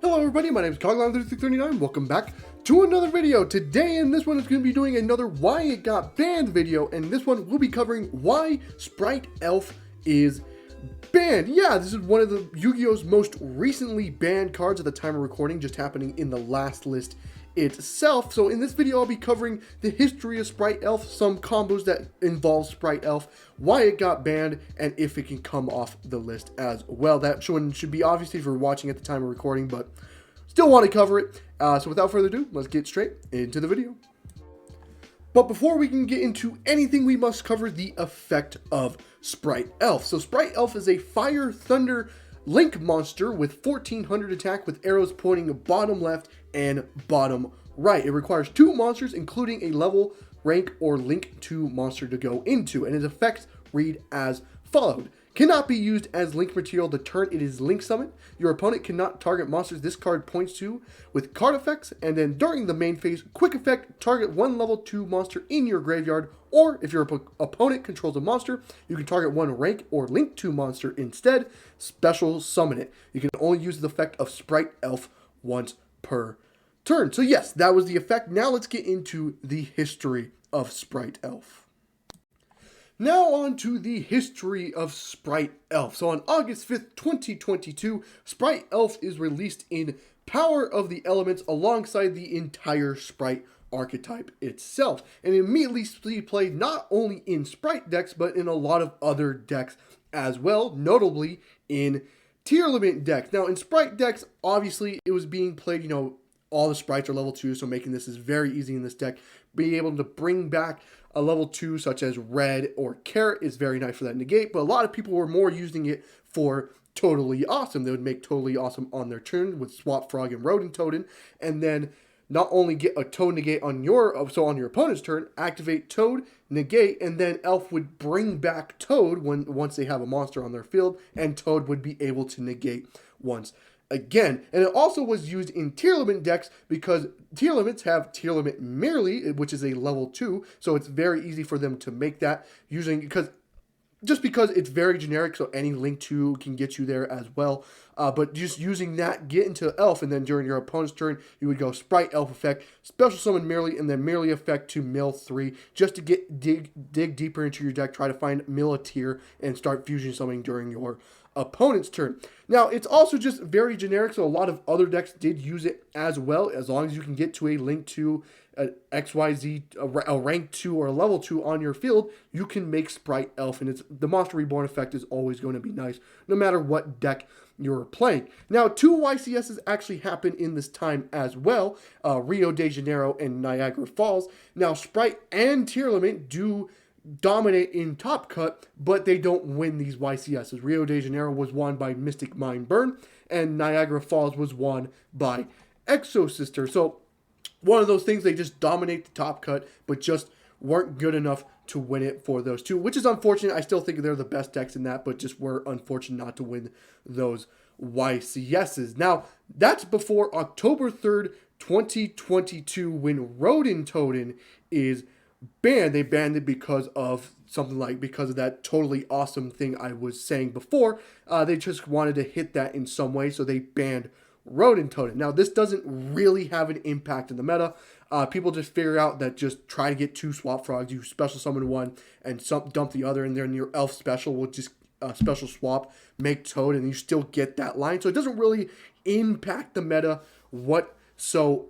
Hello everybody, my name is Cogline3639. Welcome back to another video. Today in this one is going to be doing another Why It Got Banned video, and this one we'll be covering why Spright Elf is banned. Yeah, this is one of the Yu-Gi-Oh's most recently banned cards at the time of recording, just happening in the last list itself. So in this video I'll be covering the history of Spright Elf, some combos that involve Spright Elf, why it got banned, and if it can come off the list as well. That should be obviously if you're watching at the time of recording, but still want to cover it. So without further ado, let's get straight into the video. But before we can get into anything, we must cover the effect of Spright Elf. So Spright Elf is a Fire Thunder Link monster with 1400 attack with arrows pointing bottom left and bottom right. It requires 2 monsters, including a level, rank, or link 2 monster to go into, and its effects read as followed. Cannot be used as link material the turn it is link summoned. Your opponent cannot target monsters this card points to with card effects, and then during the main phase, quick effect, target 1 level 2 monster in your graveyard, or if your opponent controls a monster, you can target 1 rank or link 2 monster instead, special summon it. You can only use the effect of Spright Elf once per turn. So yes, that was the effect. Now let's get into the history of Spright Elf. Now on to the history of Spright Elf. So on August 5th, 2022, Spright Elf is released in Power of the Elements alongside the entire Spright archetype itself, and immediately played not only in Spright decks, but in a lot of other decks as well, notably in tier limit decks. Now in Spright decks, obviously it was being played, all the sprites are level 2, so making this is very easy in this deck. Being able to bring back a level 2 such as Red or Carrot is very nice for that negate, but a lot of people were more using it for Totally Awesome. They would make Totally Awesome on their turn with Swap Frog and Rodent Totem, and then not only get a Toad negate on your opponent's turn, activate Toad, negate, and then Elf would bring back Toad once they have a monster on their field, and Toad would be able to negate once again. And it also was used in tier limit decks because tier limits have tier limit merely, which is a level 2, so it's very easy for them to make that because it's very generic, so any link 2 can get you there as well. But just using that, get into Elf, and then during your opponent's turn, you would go Spright Elf effect, special summon merely, and then merely effect to mill 3, just to dig deeper into your deck, try to find mill a tier, and start fusion summoning during your opponent's turn. Now, it's also just very generic, so a lot of other decks did use it as well. As long as you can get to a link 2, XYZ, a rank 2 or a level 2 on your field, you can make Spright Elf, and the Monster Reborn effect is always going to be nice, no matter what deck you're playing. Now, 2 YCSs actually happen in this time as well, Rio de Janeiro and Niagara Falls. Now, Spright and Tier Limit do dominate in Top Cut, but they don't win these YCSs. Rio de Janeiro was won by Mystic Mind Burn, and Niagara Falls was won by Exo Sister. So one of those things, they just dominate the Top Cut, but just weren't good enough to win it for those 2, which is unfortunate. I still think they're the best decks in that, but just were unfortunate not to win those YCSs. Now, that's before October 3rd, 2022, when Rodent Totem is banned. They banned it because of because of that Totally Awesome thing I was saying before. They just wanted to hit that in some way, so they banned Rodent Totem. Now, this doesn't really have an impact in the meta. People just figure out that just try to get 2 Swap Frogs, you special summon 1, and dump the other, and then your Elf special will just special swap, make Toad, and you still get that line. So it doesn't really impact the meta whatsoever.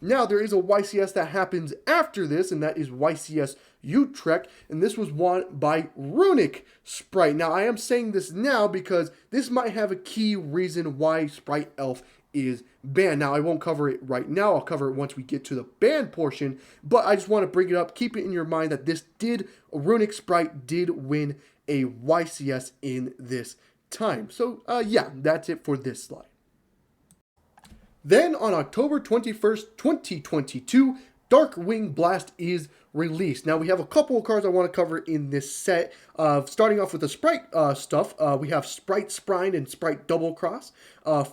Now, there is a YCS that happens after this, and that is YCS Utrecht, and this was won by Runic Spright. Now, I am saying this now because this might have a key reason why Spright Elf is banned. Now, I won't cover it right now. I'll cover it once we get to the ban portion, but I just want to bring it up. Keep it in your mind that Runic Spright did win a YCS in this time. So, yeah, that's it for this slide. Then, on October 21st, 2022, Darkwing Blast is released. Now, we have a couple of cards I want to cover in this set. Starting off with the Spright stuff, we have Spright Spright and Spright Double Cross.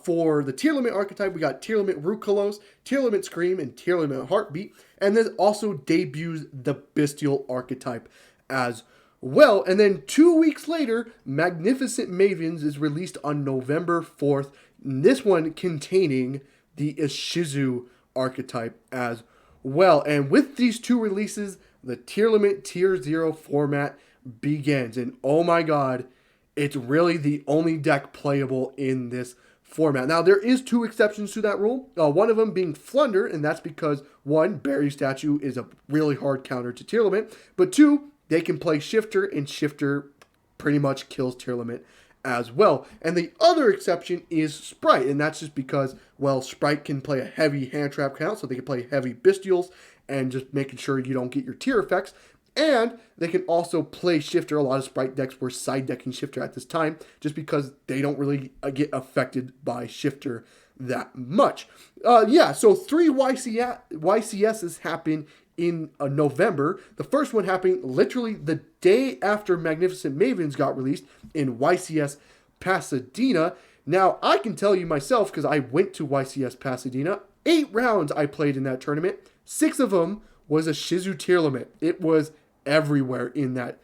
For the Tier Limit archetype, we got Tier Limit Rucolos, Tier Limit Scream, and Tier Limit Heartbeat. And then also debuts the Bestial archetype as well. And then 2 weeks later, Magnificent Mavens is released on November 4th. This one containing the Ishizu archetype as well. And with these two releases, the Tier Limit Tier 0 format begins. And oh my god, it's really the only deck playable in this format. Now, there is two exceptions to that rule. One of them being Flunder, and that's because, one, Barry Statue is a really hard counter to Tier Limit, but two, they can play Shifter, and Shifter pretty much kills Tier Limit as well. And the other exception is Spright, and that's just because, well, Spright can play a heavy hand trap count, so they can play heavy Bestials, and just making sure you don't get your tier effects. And they can also play Shifter. A lot of Spright decks were side decking Shifter at this time, just because they don't really get affected by Shifter that much. So 3 YCSs happen in November. The first one happening literally the day after Magnificent Mavens got released in YCS Pasadena. Now, I can tell you myself, because I went to YCS Pasadena, 8 rounds I played in that tournament. 6 of them was a Shizu Tier Limit. It was everywhere in that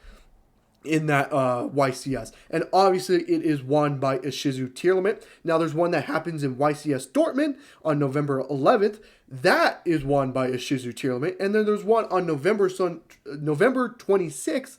YCS. And obviously it is won by a Shizu Tier Limit. Now there's one that happens in YCS Dortmund on November 11th. That is won by a Shizu Tier Limit. And then there's one on November 26th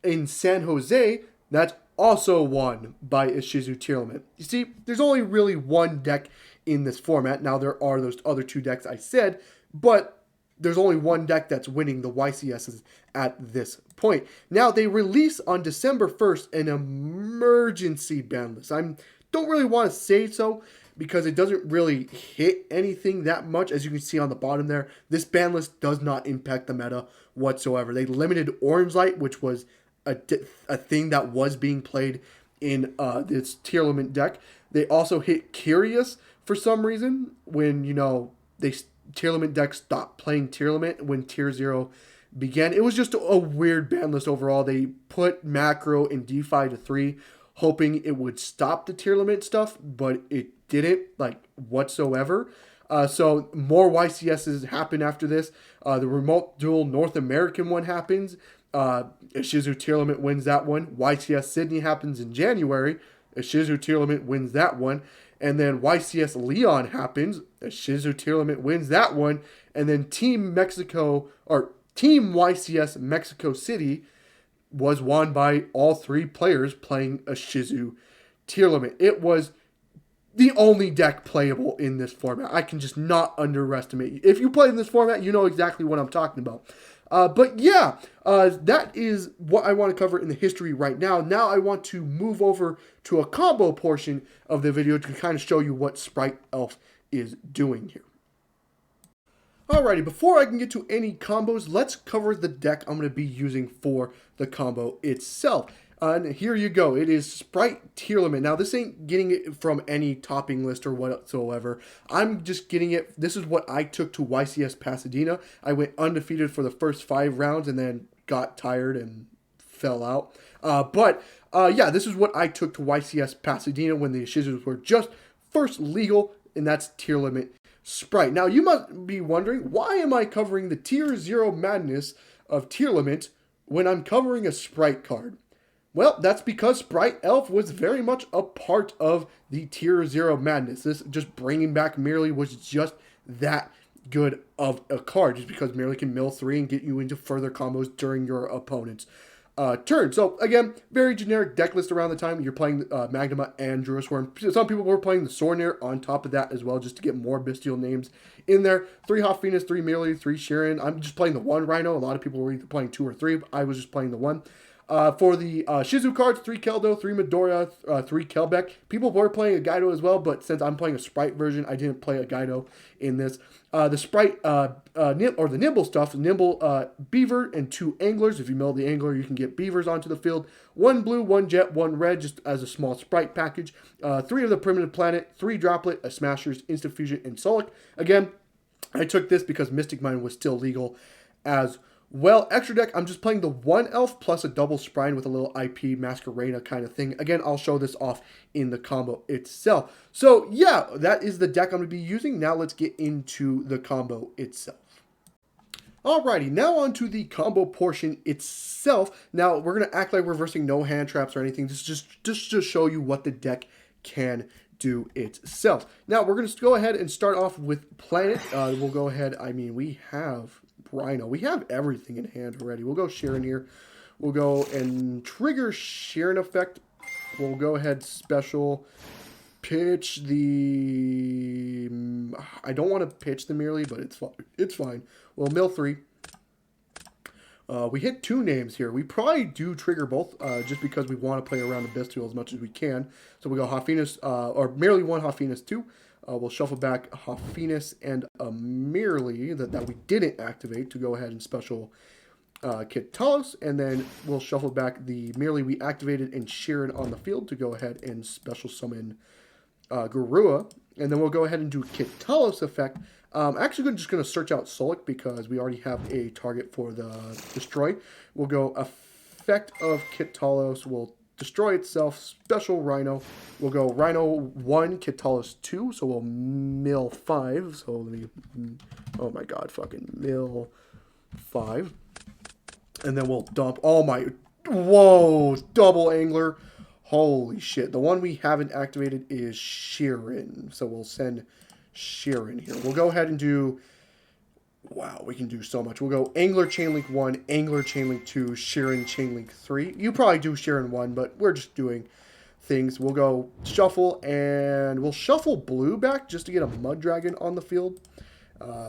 in San Jose. That's also won by a Shizu Tier Limit. You see, there's only really one deck in this format. Now there are those other 2 decks I said, but there's only one deck that's winning the YCSs at this point. Now, they release on December 1st an emergency ban list. I don't really want to say so because it doesn't really hit anything that much. As you can see on the bottom there, this ban list does not impact the meta whatsoever. They limited Orange Light, which was a thing that was being played in this Tier Limit deck. They also hit Curious for some reason when, Tier Limit decks stopped playing Tier Limit when Tier 0 began. It was just a weird ban list overall. They put Macro and DeFi to 3, hoping it would stop the Tier Limit stuff, but it didn't, whatsoever. So more YCSs happen after this. The Remote Duel North American one happens. Ishizu Tier Limit wins that one. YCS Sydney happens in January. Ishizu Tier Limit wins that one. And then YCS Leon happens. Shizu Tier Limit wins that one. And then Team YCS Mexico City was won by all 3 players playing a Shizu Tier Limit. It was the only deck playable in this format. I can just not underestimate you. If you play in this format, you know exactly what I'm talking about. That is what I want to cover in the history right now. Now I want to move over to a combo portion of the video to kind of show you what Spright Elf is doing here. Alrighty, before I can get to any combos, let's cover the deck I'm going to be using for the combo itself. And here you go. It is Spright Tier Limit. Now, this ain't getting it from any topping list or whatsoever. I'm just getting it. This is what I took to YCS Pasadena. I went undefeated for the first 5 rounds and then got tired and fell out. This is what I took to YCS Pasadena when the Ishizus were just first legal, and that's Tier Limit Spright. Now, you must be wondering, why am I covering the Tier 0 madness of Tier Limit when I'm covering a Spright card? Well, that's because Spright Elf was very much a part of the Tier 0 madness. This just bringing back Merely was just that good of a card, just because Merely can mill 3 and get you into further combos during your opponent's turn. So, again, very generic deck list around the time. You're playing Magnuma and Druisworm. Some people were playing the Sornir on top of that as well, just to get more Bestial names in there. 3 Hot Phoenix, 3 Merely, 3 Sharon. I'm just playing the 1 Rhino. A lot of people were either playing 2 or 3. But I was just playing the 1. For the Shizu cards, 3 Keldo, 3 Midoriya, 3 Kelbeck. People were playing a Gaido as well, but since I'm playing a Spright version, I didn't play a Gaido in this. The Spright, the Nimble stuff, Nimble Beaver and 2 Anglers. If you mill the Angler, you can get Beavers onto the field. 1 Blue, 1 Jet, 1 Red, just as a small Spright package. 3 of the Primitive Planet, 3 Droplet, a Smashers, Instant Fusion, and Solic. Again, I took this because Mystic Mine was still legal as well. Extra deck, I'm just playing the 1 Elf plus a double Sprine with a little IP Masquerena kind of thing. Again, I'll show this off in the combo itself. So yeah, that is the deck I'm going to be using. Now let's get into the combo itself. Alrighty, now on to the combo portion itself. Now we're going to act like we're reversing no hand traps or anything. Just to show you what the deck can do itself. Now, we're going to go ahead and start off with Planet. We'll go ahead. I mean, we have Rhino. We have everything in hand already. We'll go Sharon here. We'll go and trigger Sharon effect. We'll go ahead special. Pitch the... I don't want to pitch the merely, but it's fine. It's fine. Well, mill 3. We hit 2 names here. We probably do trigger both just because we want to play around the Bestial as much as we can. So we go Hoffinus, or merely 1 Hoffinus 2. We'll shuffle back Hoffinus and a merely that we didn't activate to go ahead and special Kit Talos. And then we'll shuffle back the merely we activated and Sharon on the field to go ahead and special summon Garua. And then we'll go ahead and do Kit Talos effect. Actually, just going to search out Solic because we already have a target for the destroy. We'll go effect of Kit Talos will destroy itself. Special Rhino. We'll go Rhino 1, Kit Talos 2. So we'll mill 5. So let me, oh my god, fucking mill 5. And then we'll dump, oh my, whoa, double angler. Holy shit. The one we haven't activated is Sharon. So we'll send Sharon here. We'll go ahead and do, wow, we can do so much. We'll go Angler Chainlink 1, Angler Chainlink 2, Sharon Chainlink 3. You probably do Sharon 1, but we're just doing things. We'll go Shuffle, and we'll Shuffle Blue back just to get a Mud Dragon on the field.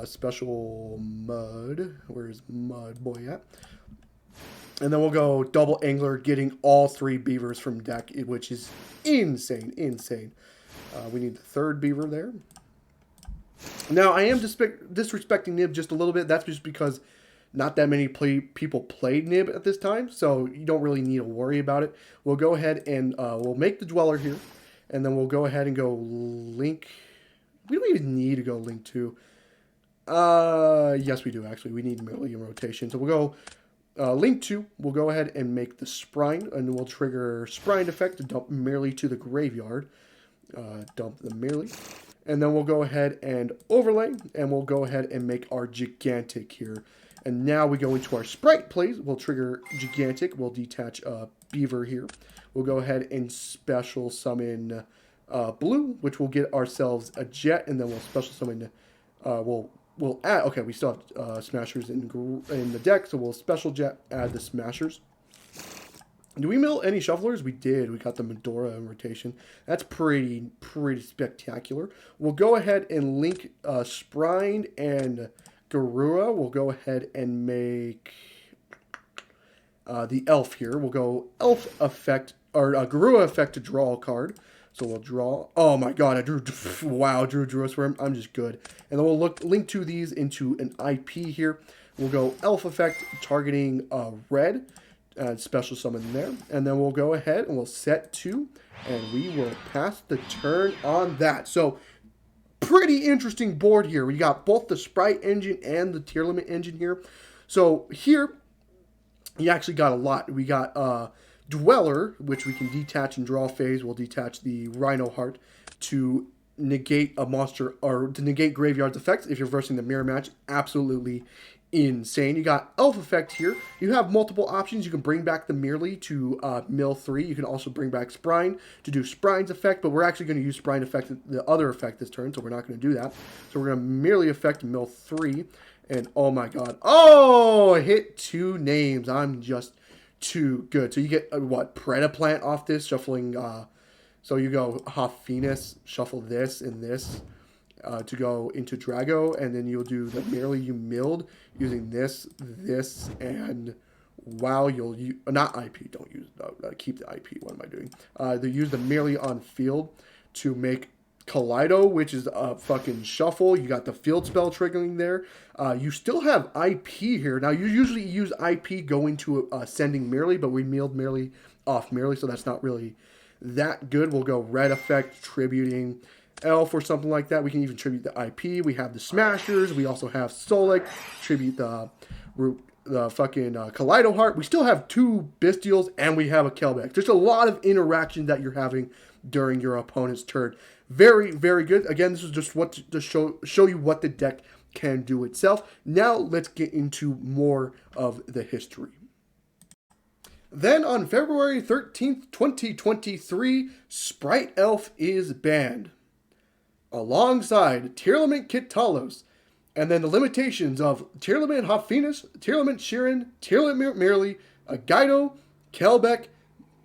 Special Mud. Where's Mud Boy at? And then we'll go double Angler, getting all 3 beavers from deck, which is insane, insane. We need the 3rd beaver there. Now, I am disrespecting Nib just a little bit. That's just because not that many people played Nib at this time, so you don't really need to worry about it. We'll go ahead and we'll make the Dweller here, and then we'll go ahead and go Link. We don't even need to go Link 2. Yes, we do, actually. We need merely in rotation. So we'll go Link 2. We'll go ahead and make the Spright, and we'll trigger Spright effect to dump merely to the graveyard. Dump the merely. And then we'll go ahead and overlay, and we'll go ahead and make our Gigantic here. And now we go into our Spright plays. We'll trigger Gigantic. We'll detach Beaver here. We'll go ahead and special summon Blue, which will get ourselves a Jet, and then we'll special summon, we'll add, okay, we still have Smashers in the deck, so we'll special Jet, add the Smashers. Do we mill any shufflers? We did. We got the Medora in rotation. That's pretty spectacular. We'll go ahead and link Spright and Garua. We'll go ahead and make the Elf here. We'll go Elf effect, or Garua effect to draw a card. So we'll draw. Oh my god, I drew. Wow, drew a Swarm. I'm just good. And then we'll link 2 of these into an IP here. We'll go Elf effect targeting red. Special summon there, and then we'll go ahead and we'll set 2, and we will pass the turn on that. So pretty interesting board here. We got both the Spright engine and the tier limit engine here. So here you actually got a lot. We got Dweller, which we can detach and draw phase. We'll detach the Rhino Heart to negate a monster, or to negate Graveyard's effects if you're versing the mirror match. Absolutely insane. You got Elf effect here. You have multiple options. You can bring back the merely to mill 3. You can also bring back Spright to do Sprite's effect, but we're actually going to use Spright effect, the other effect this turn, so we're not going to do that. So we're going to merely effect mill 3, and oh my god. Oh, I hit 2 names. I'm just too good. So you get, what, Predaplant off this, shuffling, so you go Hoffinus, shuffle this and this, to go into Drago, and then you'll do the merely you milled using this, and wow, you'll use, not IP, don't use, keep the IP, what am I doing? They use the merely on field to make Kaleido, which is a fucking shuffle. You got the field spell triggering there. You still have IP here. Now, you usually use IP going to sending merely, but we milled merely off merely, so that's not really that good. We'll go red effect, tributing Elf or something like that. We can even tribute the IP. We have the Smashers. We also have Solic, tribute the fucking Kaleido Heart. We still have 2 Bestials, and we have a Kelbeck. There's a lot of interaction that you're having during your opponent's turn. Very, very good. Again, this is just what to show you what the deck can do itself. Now let's get into more of the history. Then on February 13th, 2023, Spright Elf is banned, alongside Tearlament Kit Talos. And then the limitations of Tearlament Hophinus, Tearlament Shirin, Tearlament Merely, Agaido, Kelbeck,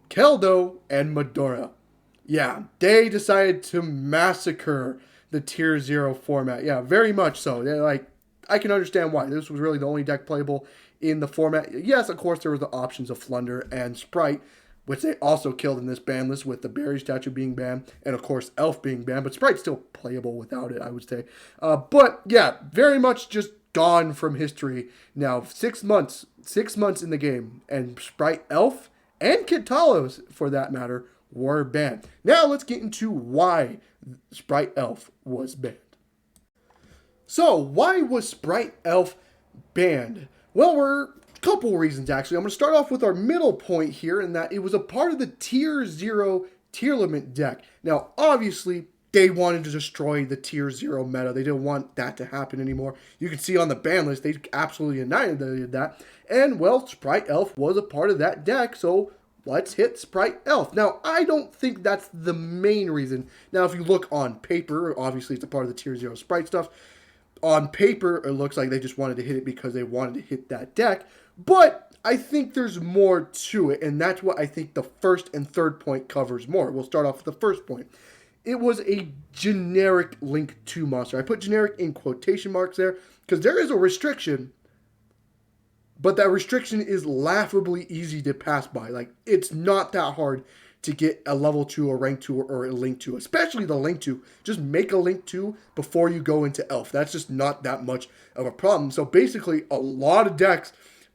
Keldo, and Medora. Yeah, they decided to massacre the Tier 0 format. Yeah, very much so. They're like, I can understand why. This was really the only deck playable in the format. Yes, of course, there were the options of Flunder and Spright, which they also killed in this ban list with the Barry statue being banned, and of course Elf being banned, but Sprite's still playable without it, I would say. But yeah, very much just gone from history now. 6 months in the game, and Spright Elf and Kit Talos, for that matter, were banned. Now let's get into why Spright Elf was banned. So why was Spright Elf banned? Well, we're a couple reasons, actually. I'm going to start off with our middle point here, in that it was a part of the Tier 0 Tearlament deck. Now, obviously, they wanted to destroy the Tier 0 meta. They didn't want that to happen anymore. You can see on the ban list, they absolutely annihilated that. And, well, Spright Elf was a part of that deck, so let's hit Spright Elf. Now, I don't think that's the main reason. Now, if you look on paper, obviously it's a part of the Tier 0 Spright stuff. On paper, it looks like they just wanted to hit it because they wanted to hit that deck. But I think there's more to it, and that's what I think the first and third point covers more. We'll start off with the first point. It was a generic Link 2 monster. I put generic in quotation marks there because there is a restriction, but that restriction is laughably easy to pass by. Like, it's not that hard to get a level 2 or rank 2 or a Link 2, especially the Link 2. Just make a Link 2 before you go into Elf. That's just not that much of a problem. So basically, a lot of decks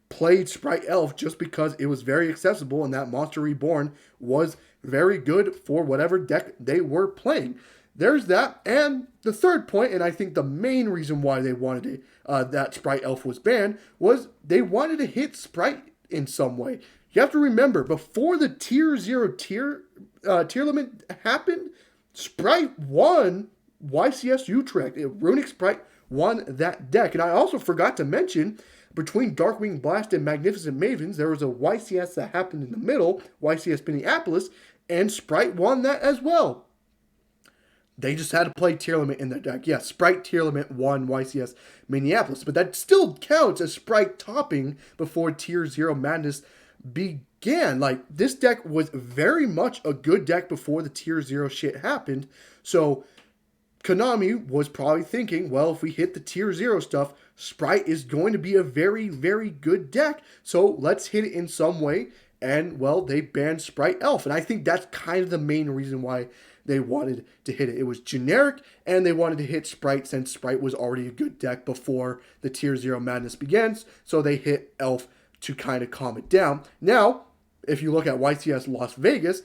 played Spright Elf just because it was very accessible and that Monster Reborn was very good for whatever deck they were playing. There's that. And the third point, and I think the main reason why they wanted it, that Spright Elf was banned, was they wanted to hit Spright in some way. You have to remember, before the Tier 0 Tearlament happened, Spright won YCS Utrecht. Runic Spright won that deck. And I also forgot to mention, between Darkwing Blast and Magnificent Mavens, there was a YCS that happened in the middle, YCS Minneapolis, and Spright won that as well. They just had to play Tearlament in that deck. Yes, Spright Tearlament won YCS Minneapolis, but that still counts as Spright topping before Tier 0 Madness began. Like, this deck was very much a good deck before the Tier 0 shit happened. So Konami was probably thinking, well, if we hit the Tier 0 stuff, Spright is going to be a very, very good deck. So let's hit it in some way. And, well, they banned Spright Elf. And I think that's kind of the main reason why they wanted to hit it. It was generic, and they wanted to hit Spright since Spright was already a good deck before the Tier 0 Madness begins. So they hit Elf to kind of calm it down. Now, if you look at YCS Las Vegas,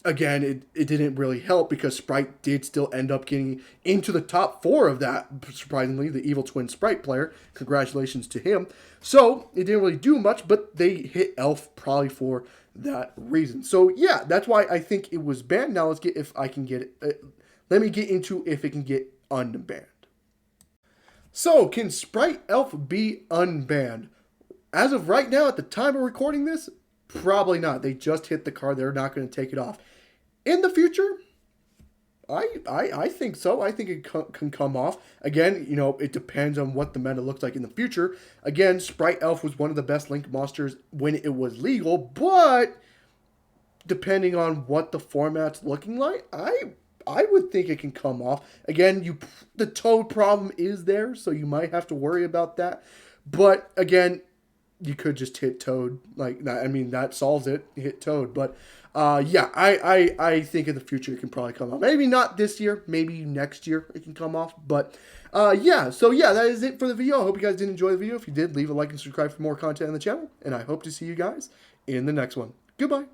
again, it didn't really help because Spright did still end up getting into the top 4 of that, surprisingly, the Evil Twin Spright player. Congratulations to him. So, it didn't really do much, but they hit Elf probably for that reason. So, yeah, that's why I think it was banned. Now, let's get if I can get it. Let me get into if it can get unbanned. So, can Spright Elf be unbanned? As of right now, at the time of recording this, probably not. They just hit the card. They're not going to take it off. In the future, I think so. I think it can come off. Again, you know, it depends on what the meta looks like in the future. Again, Spright Elf was one of the best Link monsters when it was legal, but depending on what the format's looking like, I would think it can come off. Again, the Toad problem is there, so you might have to worry about that. But again, you could just hit Toad. Like, I mean, that solves it. Hit Toad. But yeah, I think in the future it can probably come off. Maybe not this year. Maybe next year it can come off. But yeah, so yeah, that is it for the video. I hope you guys did enjoy the video. If you did, leave a like and subscribe for more content on the channel. And I hope to see you guys in the next one. Goodbye.